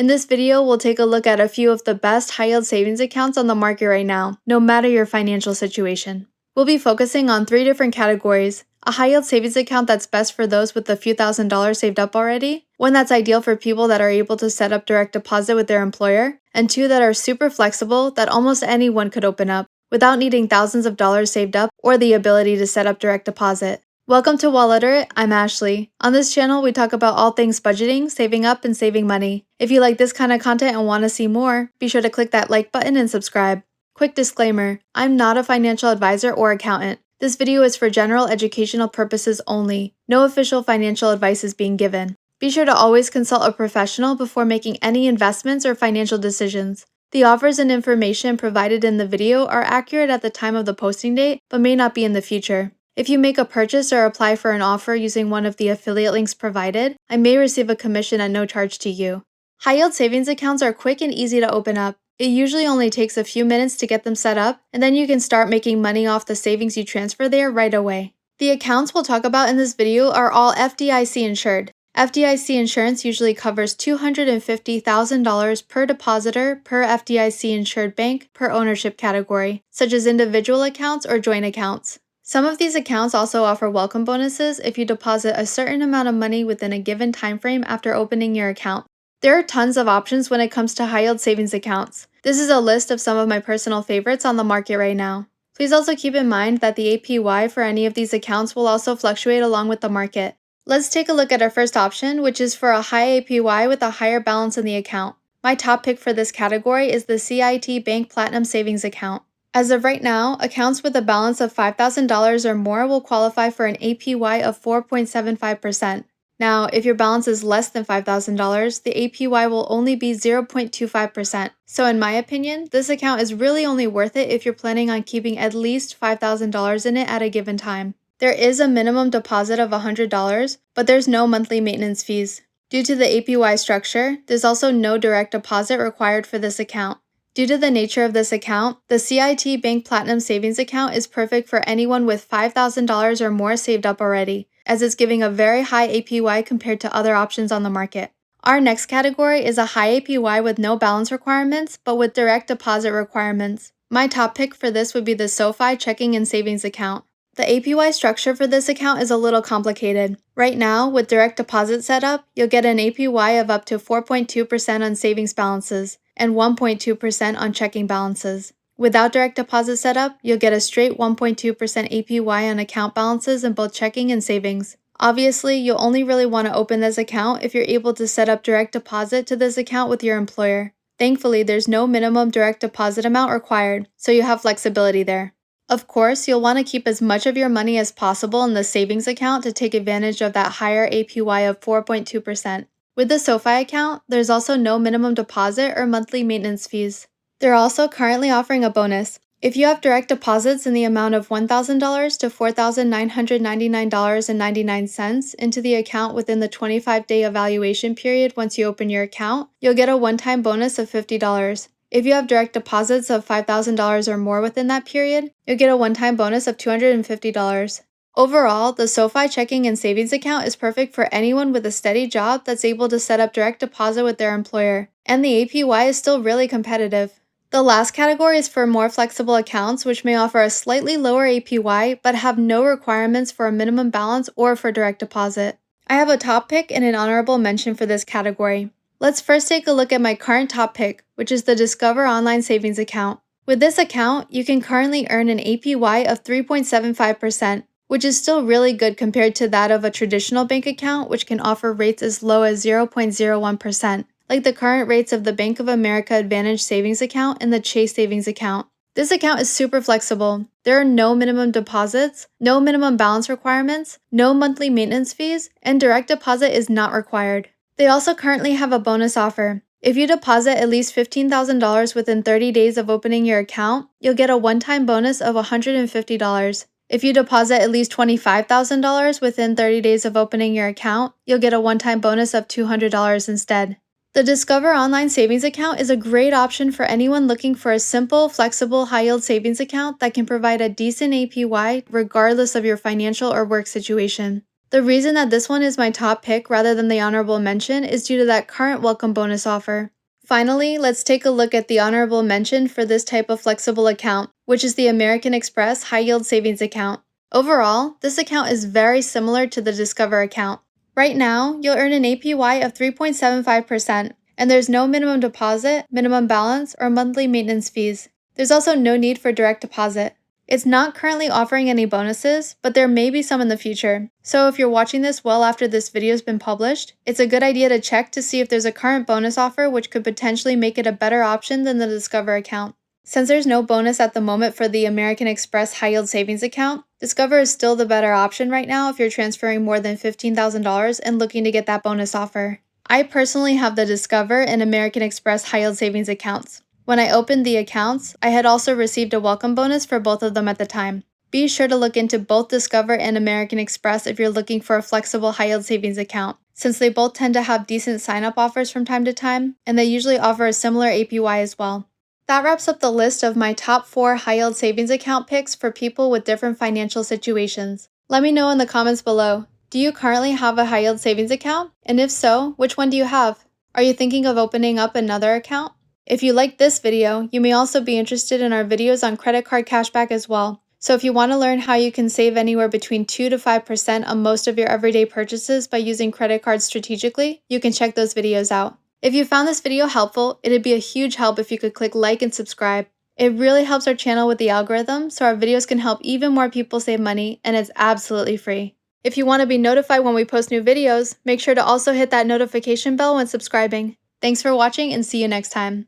In this video, we'll take a look at a few of the best high-yield savings accounts on the market right now, no matter your financial situation. We'll be focusing on 3 different categories: a high-yield savings account that's best for those with a few $1,000s saved up already, one that's ideal for people that are able to set up direct deposit with their employer, and 2 that are super flexible that almost anyone could open up without needing thousands of dollars saved up or the ability to set up direct deposit. Welcome to Walliterate, I'm Ashley. On this channel, we talk about all things budgeting, saving up, and saving money. If you like this kind of content and want to see more, be sure to click that like button and subscribe. Quick disclaimer, I'm not a financial advisor or accountant. This video is for general educational purposes only. No official financial advice is being given. Be sure to always consult a professional before making any investments or financial decisions. The offers and information provided in the video are accurate at the time of the posting date, but may not be in the future. If you make a purchase or apply for an offer using one of the affiliate links provided, I may receive a commission at no charge to you. High-yield savings accounts are quick and easy to open up. It usually only takes a few minutes to get them set up, and then you can start making money off the savings you transfer there right away. The accounts we'll talk about in this video are all FDIC insured. FDIC insurance usually covers $250,000 per depositor per FDIC insured bank per ownership category, such as individual accounts or joint accounts. Some of these accounts also offer welcome bonuses if you deposit a certain amount of money within a given time frame after opening your account. There are tons of options when it comes to high-yield savings accounts. This is a list of some of my personal favorites on the market right now. Please also keep in mind that the APY for any of these accounts will also fluctuate along with the market. Let's take a look at our first option, which is for a high APY with a higher balance in the account. My top pick for this category is the CIT Bank Platinum Savings Account. As of right now, accounts with a balance of $5,000 or more will qualify for an APY of 4.75%. Now, if your balance is less than $5,000, the APY will only be 0.25%. So in my opinion, this account is really only worth it if you're planning on keeping at least $5,000 in it at a given time. There is a minimum deposit of $100, but there's no monthly maintenance fees. Due to the APY structure, there's also no direct deposit required for this account. Due to the nature of this account, the CIT Bank Platinum Savings Account is perfect for anyone with $5,000 or more saved up already, as it's giving a very high APY compared to other options on the market. Our next category is a high APY with no balance requirements, but with direct deposit requirements. My top pick for this would be the SoFi Checking and Savings Account. The APY structure for this account is a little complicated. Right now, with direct deposit setup, you'll get an APY of up to 4.2% on savings balances and 1.2% on checking balances. Without direct deposit setup, you'll get a straight 1.2% APY on account balances in both checking and savings. Obviously, you'll only really want to open this account if you're able to set up direct deposit to this account with your employer. Thankfully, there's no minimum direct deposit amount required, so you have flexibility there. Of course, you'll want to keep as much of your money as possible in the savings account to take advantage of that higher APY of 4.2%. With the SoFi account, there's also no minimum deposit or monthly maintenance fees. They're also currently offering a bonus. If you have direct deposits in the amount of $1,000 to $4,999.99 into the account within the 25-day evaluation period once you open your account, you'll get a one-time bonus of $50. If you have direct deposits of $5,000 or more within that period, you'll get a one-time bonus of $250. Overall, the SoFi Checking and Savings Account is perfect for anyone with a steady job that's able to set up direct deposit with their employer, and the APY is still really competitive. The last category is for more flexible accounts, which may offer a slightly lower APY but have no requirements for a minimum balance or for direct deposit. I have a top pick and an honorable mention for this category. Let's first take a look at my current top pick, which is the Discover Online Savings Account. With this account, you can currently earn an APY of 3.75%. which is still really good compared to that of a traditional bank account, which can offer rates as low as 0.01%, like the current rates of the Bank of America Advantage Savings Account and the Chase Savings Account. This account is super flexible. There are no minimum deposits, no minimum balance requirements, no monthly maintenance fees, and direct deposit is not required. They also currently have a bonus offer. If you deposit at least $15,000 within 30 days of opening your account, you'll get a one-time bonus of $150. If you deposit at least $25,000 within 30 days of opening your account, you'll get a one-time bonus of $200 instead. The Discover Online Savings Account is a great option for anyone looking for a simple, flexible, high-yield savings account that can provide a decent APY regardless of your financial or work situation. The reason that this one is my top pick rather than the honorable mention is due to that current welcome bonus offer. Finally, let's take a look at the honorable mention for this type of flexible account, which is the American Express High Yield Savings Account. Overall, this account is very similar to the Discover account. Right now, you'll earn an APY of 3.75%, and there's no minimum deposit, minimum balance, or monthly maintenance fees. There's also no need for direct deposit. It's not currently offering any bonuses, but there may be some in the future. So if you're watching this well after this video has been published, it's a good idea to check to see if there's a current bonus offer which could potentially make it a better option than the Discover account. Since there's no bonus at the moment for the American Express High Yield Savings Account, Discover is still the better option right now if you're transferring more than $15,000 and looking to get that bonus offer. I personally have the Discover and American Express High Yield Savings accounts. When I opened the accounts, I had also received a welcome bonus for both of them at the time. Be sure to look into both Discover and American Express if you're looking for a flexible high-yield savings account, since they both tend to have decent sign-up offers from time to time, and they usually offer a similar APY as well. That wraps up the list of my top 4 high-yield savings account picks for people with different financial situations. Let me know in the comments below. Do you currently have a high-yield savings account? And if so, which one do you have? Are you thinking of opening up another account? If you liked this video, you may also be interested in our videos on credit card cashback as well. So if you want to learn how you can save anywhere between 2 to 5% on most of your everyday purchases by using credit cards strategically, you can check those videos out. If you found this video helpful, it'd be a huge help if you could click like and subscribe. It really helps our channel with the algorithm so our videos can help even more people save money, and it's absolutely free. If you want to be notified when we post new videos, make sure to also hit that notification bell when subscribing. Thanks for watching and see you next time.